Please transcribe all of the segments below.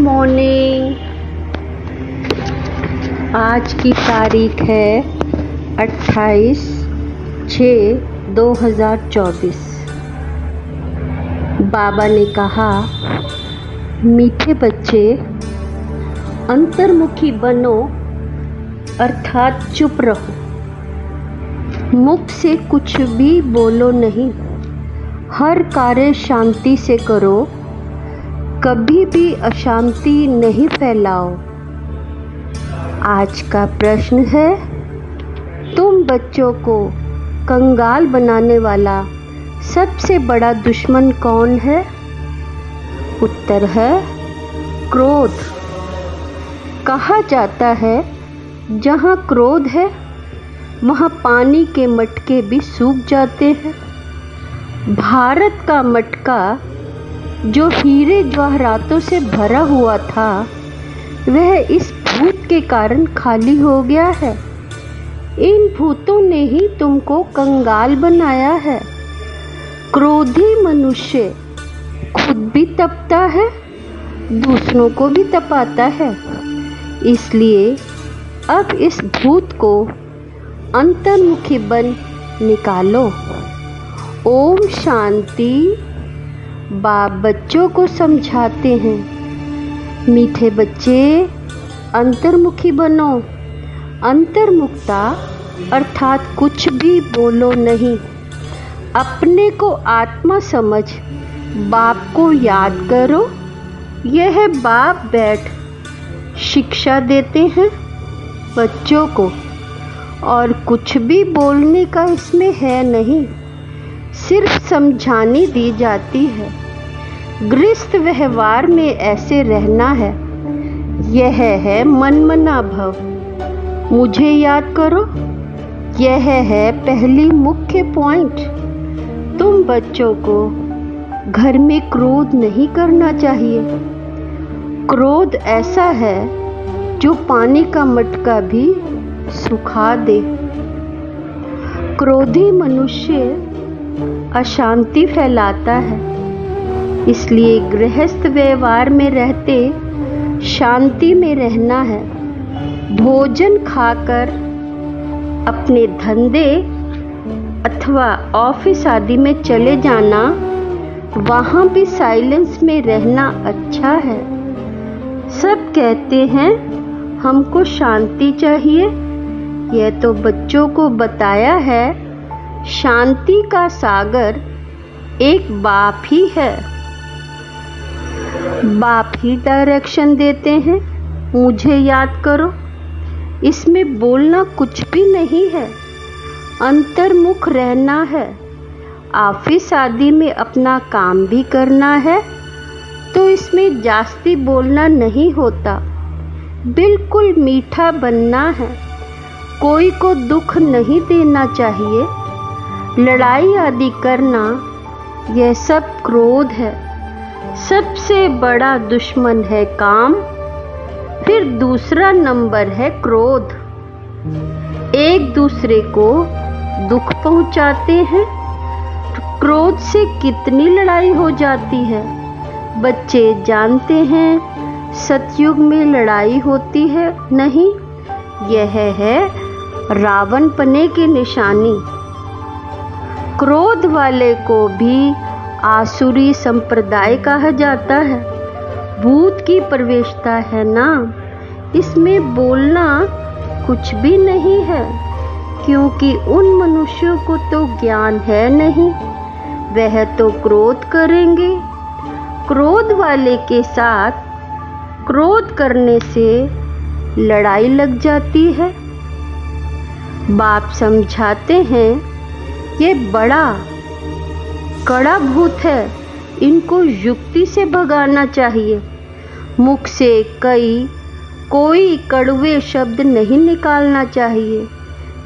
Morning. आज की तारीख है 28/6/2024। बाबा ने कहा, मीठे बच्चे अंतर्मुखी बनो, अर्थात चुप रहो, मुख से कुछ भी बोलो नहीं, हर कार्य शांति से करो, कभी भी अशांति नहीं फैलाओ। आज का प्रश्न है, तुम बच्चों को कंगाल बनाने वाला सबसे बड़ा दुश्मन कौन है? उत्तर है क्रोध। कहा जाता है, जहाँ क्रोध है वहाँ पानी के मटके भी सूख जाते हैं। भारत का मटका जो हीरे जवाहरातों से भरा हुआ था, वह इस भूत के कारण खाली हो गया है। इन भूतों ने ही तुमको कंगाल बनाया है। क्रोधी मनुष्य खुद भी तपता है, दूसरों को भी तपाता है। इसलिए अब इस भूत को अंतर्मुखी बन निकालो। ओम शांति। बाप बच्चों को समझाते हैं, मीठे बच्चे अंतर्मुखी बनो। अंतर्मुखता अर्थात कुछ भी बोलो नहीं, अपने को आत्मा समझ बाप को याद करो। यह बाप बैठ शिक्षा देते हैं बच्चों को, और कुछ भी बोलने का इसमें है नहीं, सिर्फ समझानी दी जाती है। गृहस्थ व्यवहार में ऐसे रहना है। यह है मनमना भव, मुझे याद करो। यह है पहली मुख्य पॉइंट। तुम बच्चों को घर में क्रोध नहीं करना चाहिए। क्रोध ऐसा है जो पानी का मटका भी सुखा दे। क्रोधी मनुष्य अशांति फैलाता है। इसलिए गृहस्थ व्यवहार में रहते शांति में रहना है। भोजन खाकर अपने धंधे अथवा ऑफिस आदि में चले जाना, वहाँ भी साइलेंस में रहना अच्छा है। सब कहते हैं हमको शांति चाहिए। यह तो बच्चों को बताया है, शांति का सागर एक बाप ही है। बाप ही डायरेक्शन देते हैं, मुझे याद करो। इसमें बोलना कुछ भी नहीं है, अंतर्मुख रहना है। ऑफिस आदि में अपना काम भी करना है, तो इसमें जास्ती बोलना नहीं होता। बिल्कुल मीठा बनना है, कोई को दुख नहीं देना चाहिए। लड़ाई आदि करना, यह सब क्रोध है। सबसे बड़ा दुश्मन है काम, फिर दूसरा नंबर है क्रोध। एक दूसरे को दुख पहुंचाते हैं। क्रोध से कितनी लड़ाई हो जाती है। बच्चे जानते हैं सतयुग में लड़ाई होती है नहीं, यह है रावण पने की निशानी। क्रोध वाले को भी आसुरी संप्रदाय कहा जाता है। भूत की प्रवेशता है ना, इसमें बोलना कुछ भी नहीं है, क्योंकि उन मनुष्यों को तो ज्ञान है नहीं, वह तो क्रोध करेंगे। क्रोध वाले के साथ क्रोध करने से लड़ाई लग जाती है। बाप समझाते हैं, ये बड़ा कड़ा भूत है, इनको युक्ति से भगाना चाहिए। मुख से कोई कड़वे शब्द नहीं निकालना चाहिए,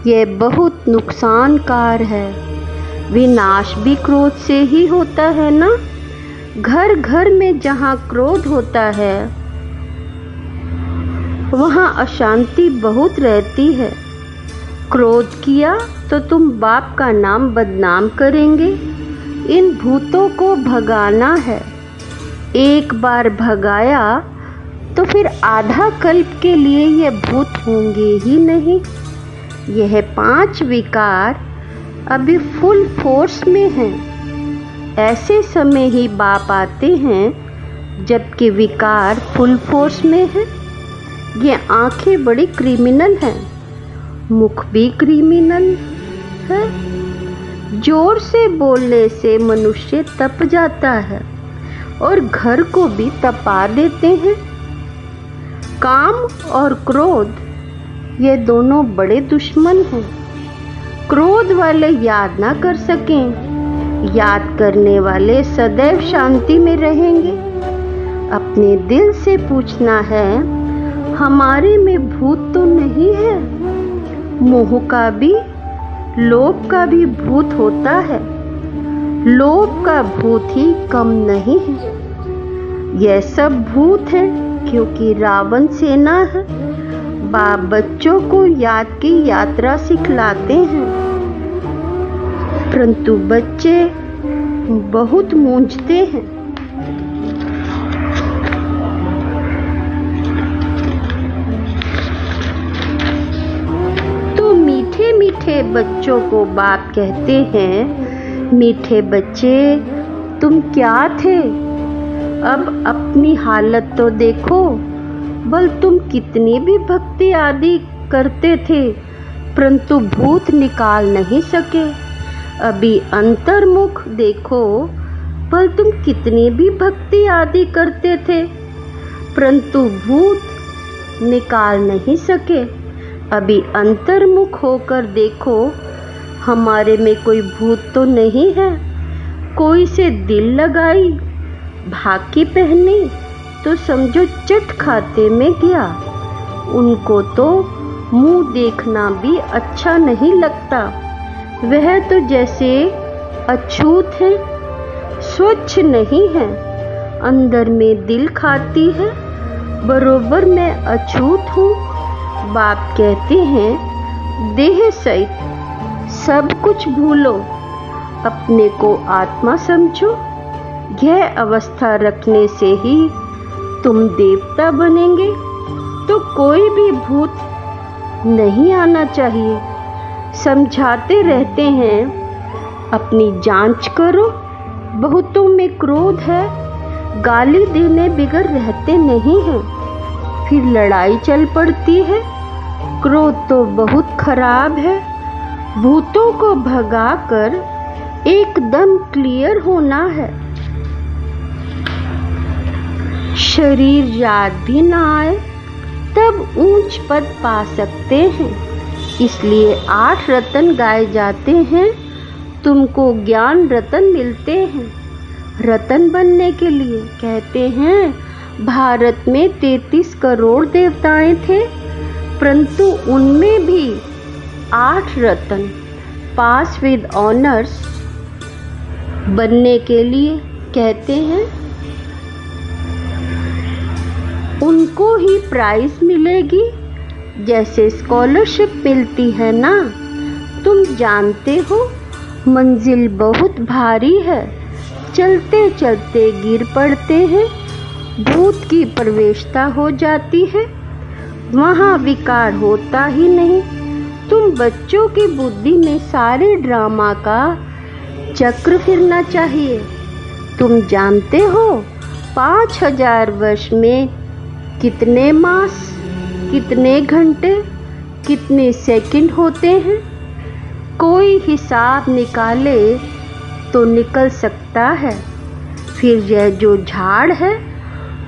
यह बहुत नुकसानकार है। विनाश भी क्रोध से ही होता है ना। घर घर में जहाँ क्रोध होता है, वहाँ अशांति बहुत रहती है। क्रोध किया तो तुम बाप का नाम बदनाम करेंगे। इन भूतों को भगाना है। एक बार भगाया तो फिर आधा कल्प के लिए ये भूत होंगे ही नहीं। यह 5 विकार अभी फुल फोर्स में हैं। ऐसे समय ही बाप आते हैं जबकि विकार फुल फोर्स में है। ये आंखें बड़ी क्रिमिनल हैं, मुख भी क्रिमिनल है। जोर से बोलने से मनुष्य तप जाता है और घर को भी तपा देते हैं। काम और क्रोध ये दोनों बड़े दुश्मन हैं। क्रोध वाले याद ना कर सकें, याद करने वाले सदैव शांति में रहेंगे। अपने दिल से पूछना है, हमारे में भूत तो नहीं है? मोह का भी लोभ का भी भूत होता है। लोभ का भूत ही कम नहीं है। यह सब भूत है क्योंकि रावण सेना है। बाप बच्चों को याद की यात्रा सिखलाते हैं, परंतु बच्चे बहुत मूंझते हैं। तो मीठे मीठे बच्चों को बाप कहते हैं, मीठे बच्चे तुम क्या थे, अब अपनी हालत तो देखो। बल तुम कितनी भी भक्ति आदि करते थे, परंतु भूत निकाल नहीं सके। अभी अंतर्मुख देखो, बल तुम कितनी भी भक्ति आदि करते थे, परंतु भूत निकाल नहीं सके। अभी अंतर्मुख होकर देखो, हमारे में कोई भूत तो नहीं है। कोई से दिल लगाई, भाकी पहनी तो समझो चट खाते में गया। उनको तो मुंह देखना भी अच्छा नहीं लगता। वह तो जैसे अछूत है, स्वच्छ नहीं है। अंदर में दिल खाती है, बरोबर मैं अछूत हूँ। बाप कहते हैं, देह सहित सब कुछ भूलो, अपने को आत्मा समझो। यह अवस्था रखने से ही तुम देवता बनेंगे। तो कोई भी भूत नहीं आना चाहिए। समझाते रहते हैं, अपनी जांच करो। बहुतों में क्रोध है, गाली देने बिगड़ रहते नहीं हैं, फिर लड़ाई चल पड़ती है। क्रोध तो बहुत खराब है। भूतों को भगाकर एकदम क्लियर होना है। शरीर याद भी ना आए तब ऊंच पद पा सकते हैं। इसलिए 8 रतन गाए जाते हैं, तुमको ज्ञान रतन मिलते हैं। रतन बनने के लिए कहते हैं, भारत में 33 करोड़ देवताएं थे, परंतु उनमें भी 8 रतन पास विद ऑनर्स बनने के लिए कहते हैं, उनको ही प्राइज मिलेगी। जैसे स्कॉलरशिप मिलती है ना। तुम जानते हो मंजिल बहुत भारी है, चलते चलते गिर पड़ते हैं। भूत की प्रवेशता हो जाती है, वहाँ विकार होता ही नहीं। तुम बच्चों की बुद्धि में सारे ड्रामा का चक्र फिरना चाहिए। तुम जानते हो 5000 वर्ष में कितने मास, कितने घंटे, कितने सेकंड होते हैं? कोई हिसाब निकाले तो निकल सकता है। फिर यह जो झाड़ है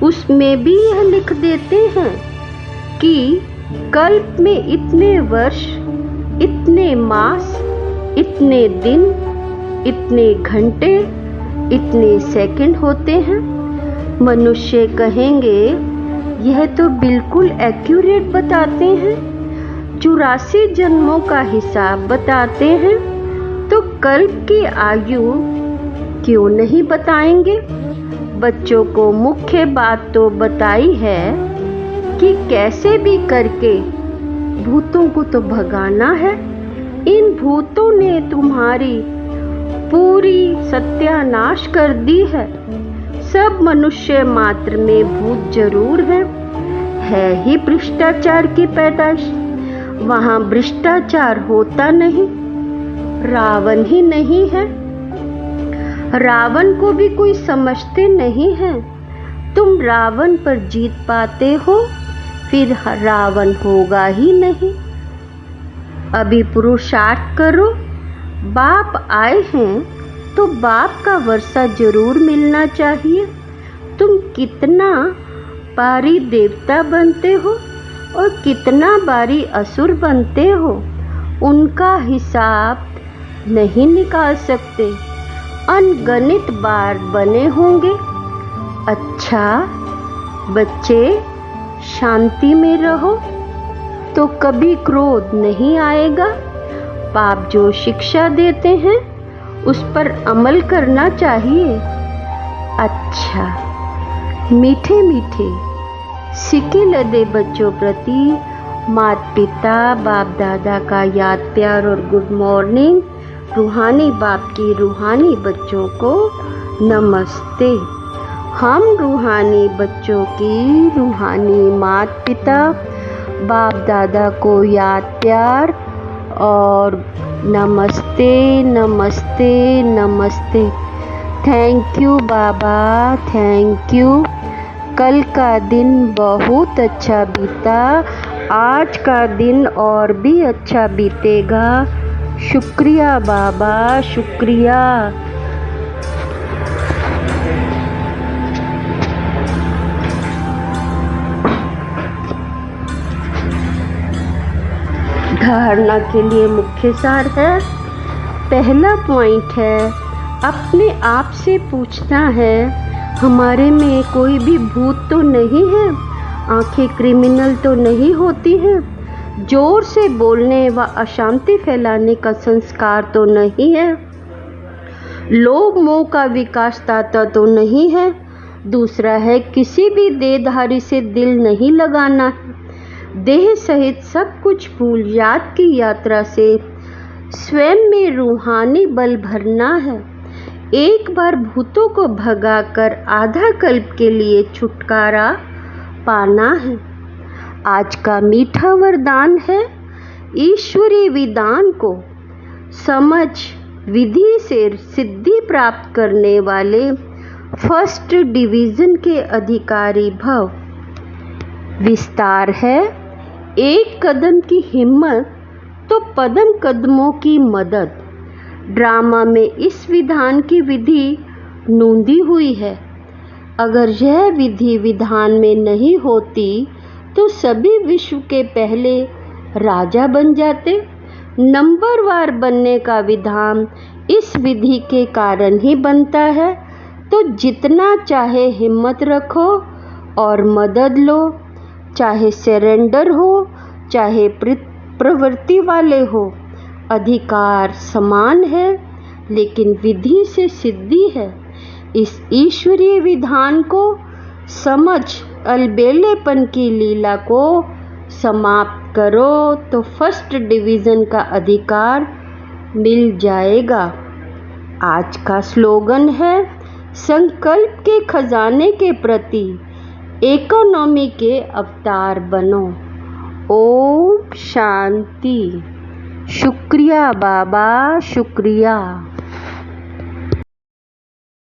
उसमें भी यह लिख देते हैं कि कल्प में इतने वर्ष, इतने मास, इतने दिन, इतने घंटे, इतने सेकंड होते हैं। मनुष्य कहेंगे, यह तो बिल्कुल एक्यूरेट बताते हैं, 84 जन्मों का हिसाब बताते हैं, तो कल्प की आयु क्यों नहीं बताएंगे? बच्चों को मुख्य बात तो बताई है कि कैसे भी करके भूतों को तो भगाना है। इन भूतों ने तुम्हारी पूरी सत्यानाश कर दी है। सब मनुष्य मात्र में भूत जरूर है, है ही भ्रष्टाचार की पैदाइश। वहां भ्रष्टाचार होता नहीं, रावण ही नहीं है। रावण को भी कोई समझते नहीं है। तुम रावण पर जीत पाते हो, फिर रावण होगा ही नहीं। अभी पुरुषार्थ करो, बाप आए हैं तो बाप का वर्षा जरूर मिलना चाहिए। तुम कितना बारी देवता बनते हो और कितना बारी असुर बनते हो, उनका हिसाब नहीं निकाल सकते। अनगिनत बार बने होंगे। अच्छा बच्चे, शांति में रहो तो कभी क्रोध नहीं आएगा। बाप जो शिक्षा देते हैं उस पर अमल करना चाहिए। अच्छा, मीठे मीठे सिक्के लदे बच्चों प्रति माता पिता बाप दादा का याद प्यार और गुड मॉर्निंग। रूहानी बाप की रूहानी बच्चों को नमस्ते। हम रूहानी बच्चों की रूहानी माता पिता बाप दादा को याद प्यार और नमस्ते नमस्ते नमस्ते। Thank you Baba, thank you. कल का दिन बहुत अच्छा बीता, आज का दिन और भी अच्छा बीतेगा। शुक्रिया बाबा, शुक्रिया। धारणा के लिए मुख्य सार है। पहला पॉइंट है, अपने आप से पूछना है, हमारे में कोई भी भूत तो नहीं है, आंखें क्रिमिनल तो नहीं होती हैं, जोर से बोलने व अशांति फैलाने का संस्कार तो नहीं है, लोभ मोह का विकास दाता तो नहीं है। दूसरा है, किसी भी देहधारी से दिल नहीं लगाना है। देह सहित सब कुछ भूल याद की यात्रा से स्वयं में रूहानी बल भरना है। एक बार भूतों को भगाकर आधा कल्प के लिए छुटकारा पाना है। आज का मीठा वरदान है, ईश्वरीय विधान को समझ विधि से सिद्धि प्राप्त करने वाले फर्स्ट डिवीजन के अधिकारी भव। विस्तार है, एक कदम की हिम्मत तो पदम कदमों की मदद। ड्रामा में इस विधान की विधि नोंदी हुई है। अगर यह विधि विधान में नहीं होती तो सभी विश्व के पहले राजा बन जाते। नंबरवार बनने का विधान इस विधि के कारण ही बनता है। तो जितना चाहे हिम्मत रखो और मदद लो, चाहे सरेंडर हो चाहे प्रवृत्ति वाले हो, अधिकार समान है, लेकिन विधि से सिद्धि है। इस ईश्वरीय विधान को समझ अलबेलेपन की लीला को समाप्त करो तो फर्स्ट डिवीजन का अधिकार मिल जाएगा। आज का स्लोगन है, संकल्प के खजाने के प्रति इकोनॉमी के अवतार बनो। ओम शांति। शुक्रिया बाबा, शुक्रिया।